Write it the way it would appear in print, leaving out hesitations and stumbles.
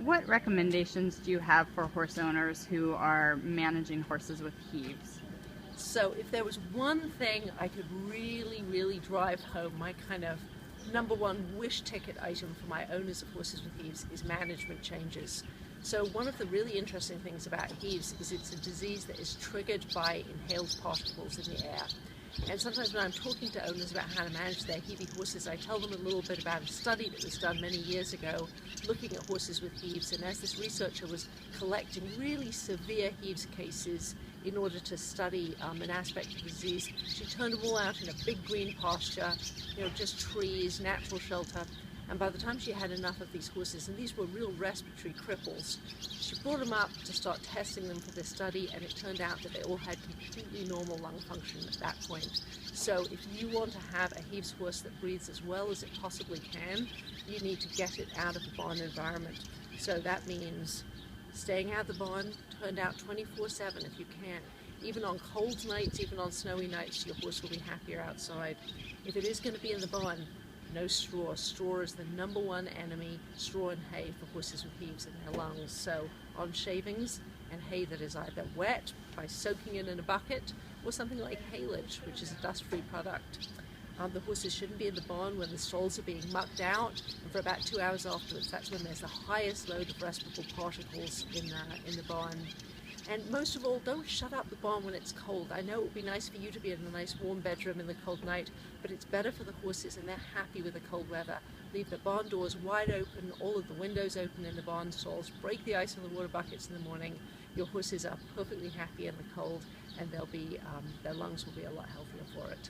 What recommendations do you have for horse owners who are managing horses with heaves? So if there was one thing I could really drive home, my kind of number one wish ticket item for my owners of horses with heaves is management changes. So one of the really interesting things about heaves is it's a disease that is triggered by inhaled particles in the air. And sometimes when I'm talking to owners about how to manage their heavy horses, I tell them a little bit about a study that was done many years ago looking at horses with heaves. And as this researcher was collecting really severe heaves cases in order to study an aspect of the disease, she turned them all out in a big green pasture, just trees, natural shelter. And by the time she had enough of these horses, and these were real respiratory cripples, she brought them up to start testing them for this study, and it turned out that they all had completely normal lung function at that point. So if you want to have a heaves horse that breathes as well as it possibly can, you need to get it out of the barn environment. So that means staying out of the barn, turned out 24/7 if you can. Even on cold nights, even on snowy nights, your horse will be happier outside. If it is going to be in the barn, no straw. Straw is the number one enemy, straw and hay, for horses with heaves in their lungs. So on shavings and hay that is either wet by soaking it in a bucket or something like haylage, which is a dust-free product. The horses shouldn't be in the barn when the stalls are being mucked out, and for about 2 hours afterwards, that's when there's the highest load of respirable particles in the barn. And most of all, don't shut up the barn when it's cold. I know it would be nice for you to be in a nice warm bedroom in the cold night, but it's better for the horses and they're happy with the cold weather. Leave the barn doors wide open, all of the windows open in the barn stalls, break the ice on the water buckets in the morning. Your horses are perfectly happy in the cold, and their lungs will be a lot healthier for it.